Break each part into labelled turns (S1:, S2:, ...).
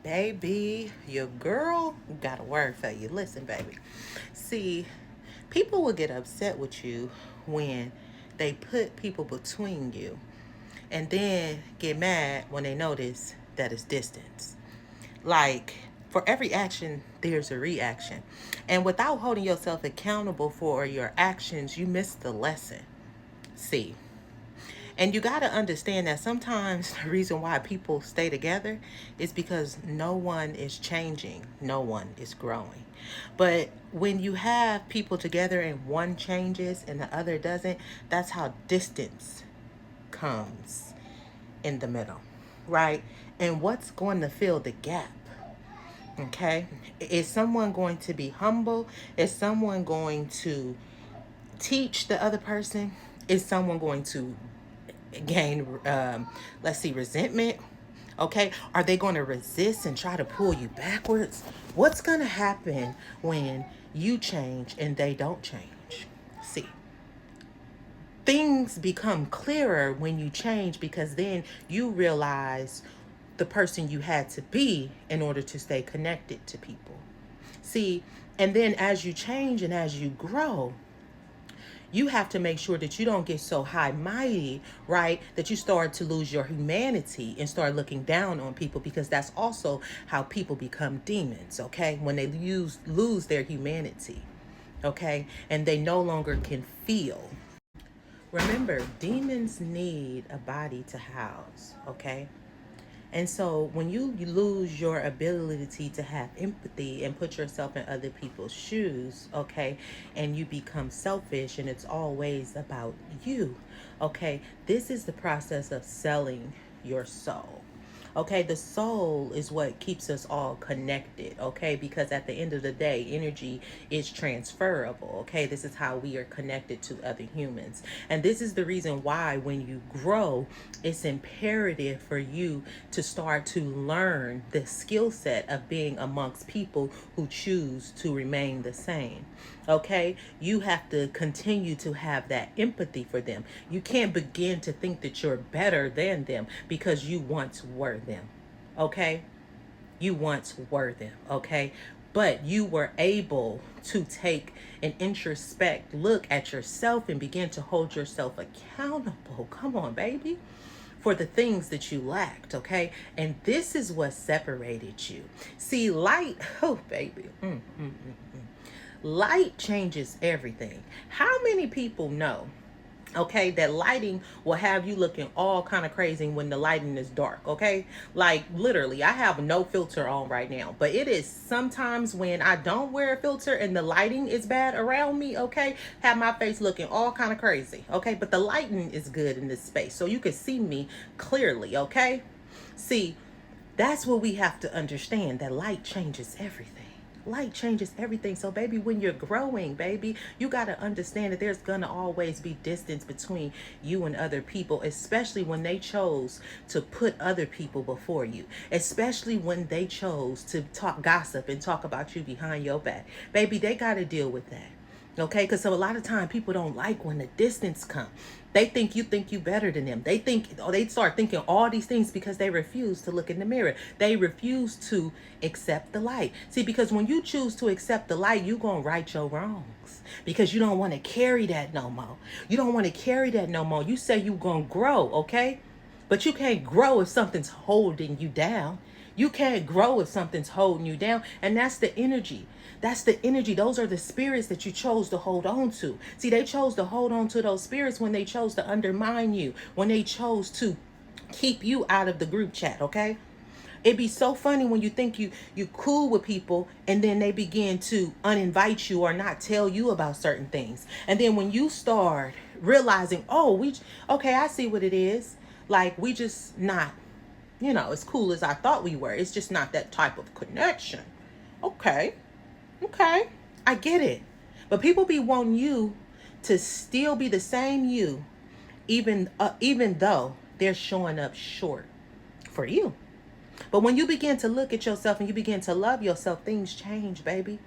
S1: Baby, your girl got a word for you. Listen, baby. See, people will get upset with you when they put people between you and then get mad when they notice that it's distance. Like, for every action, there's a reaction. And without holding yourself accountable for your actions, you miss the lesson. See, and you got to understand that sometimes the reason why people stay together is because no one is changing, no one is growing. But when you have people together and one changes and the other doesn't, that's how distance comes in the middle, right? And what's going to fill the gap? Okay. Is someone going to be humble? Is someone going to teach the other person? Is someone going to gain, let's see, resentment? Okay. Are they going to resist and try to pull you backwards? What's going to happen when you change and they don't change? See, things become clearer when you change because then you realize the person you had to be in order to stay connected to people. See, and then as you change and as you grow, you have to make sure that you don't get so high mighty, right? That you start to lose your humanity and start looking down on people, because that's also how people become demons, okay? When they lose their humanity, okay? And they no longer can feel. Remember, demons need a body to house, okay? And so when you lose your ability to have empathy and put yourself in other people's shoes, okay, and you become selfish and it's always about you, okay, this is the process of selling your soul. Okay, the soul is what keeps us all connected, okay? Because at the end of the day, energy is transferable, okay? This is how we are connected to other humans. And this is the reason why when you grow, it's imperative for you to start to learn the skill set of being amongst people who choose to remain the same. Okay, you have to continue to have that empathy for them. You can't begin to think that you're better than them because you once were them. Okay, you once were them. Okay, but you were able to take an introspect look at yourself and begin to hold yourself accountable. Come on, baby, for the things that you lacked, okay? And this is what separated you. See, light, oh, baby. Light changes everything. How many people know, okay, that lighting will have you looking all kind of crazy when the lighting is dark, okay? Like literally, I have no filter on right now, but it is sometimes when I don't wear a filter and the lighting is bad around me, okay, have my face looking all kind of crazy, okay? But the lighting is good in this space, so you can see me clearly, okay? See, that's what we have to understand, that light changes everything. Light changes everything. So baby, when you're growing, baby, you got to understand that there's gonna always be distance between you and other people, especially when they chose to put other people before you, especially when they chose to talk gossip and talk about you behind your back. Baby, they got to deal with that. Okay, because so a lot of time people don't like when the distance come. They think you better than them. They think, or they start thinking all these things because they refuse to look in the mirror. They refuse to accept the light. See, because when you choose to accept the light, you gonna right your wrongs because you don't want to carry that no more. You don't want to carry that no more. You say you gonna grow, okay? But you can't grow if something's holding you down. You can't grow if something's holding you down. And that's the energy. That's the energy. Those are the spirits that you chose to hold on to. See, they chose to hold on to those spirits when they chose to undermine you, when they chose to keep you out of the group chat, okay? It'd be so funny when you think you cool with people and then they begin to uninvite you or not tell you about certain things. And then when you start realizing, oh, okay, I see what it is. Like we just not, as cool as I thought we were. It's just not that type of connection. Okay. Okay. I get it. But people be wanting you to still be the same you, even though they're showing up short for you. But when you begin to look at yourself and you begin to love yourself, things change, baby.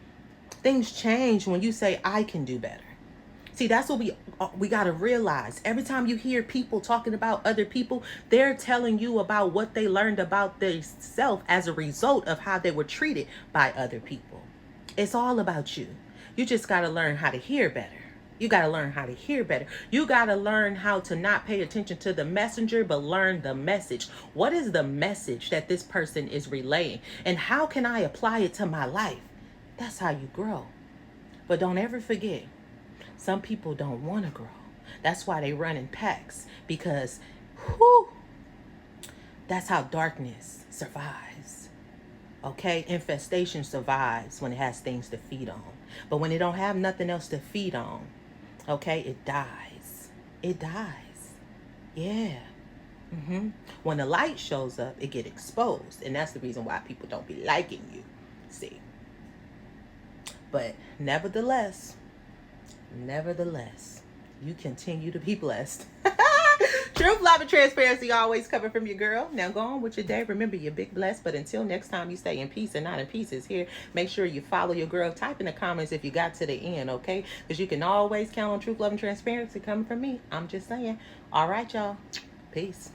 S1: Things change when you say, I can do better. See, that's what we got to realize. Every time you hear people talking about other people, they're telling you about what they learned about themselves as a result of how they were treated by other people. It's all about you. You just got to learn how to hear better. You got to learn how to hear better. You got to learn how to not pay attention to the messenger, but learn the message. What is the message that this person is relaying? And how can I apply it to my life? That's how you grow. But don't ever forget, some people don't want to grow. That's why they run in packs, because whew, that's how darkness survives. Okay? Infestation survives when it has things to feed on. But when it don't have nothing else to feed on, okay, it dies. It dies. Yeah. When the light shows up, it get exposed. And that's the reason why people don't be liking you. See? But nevertheless, you continue to be blessed. Truth, love, and transparency always coming from your girl. Now go on with your day. Remember, you're big blessed. But until next time, you stay in peace and not in pieces here. Make sure you follow your girl. Type in the comments if you got to the end, okay? Because you can always count on truth, love, and transparency coming from me. I'm just saying. All right, y'all. Peace.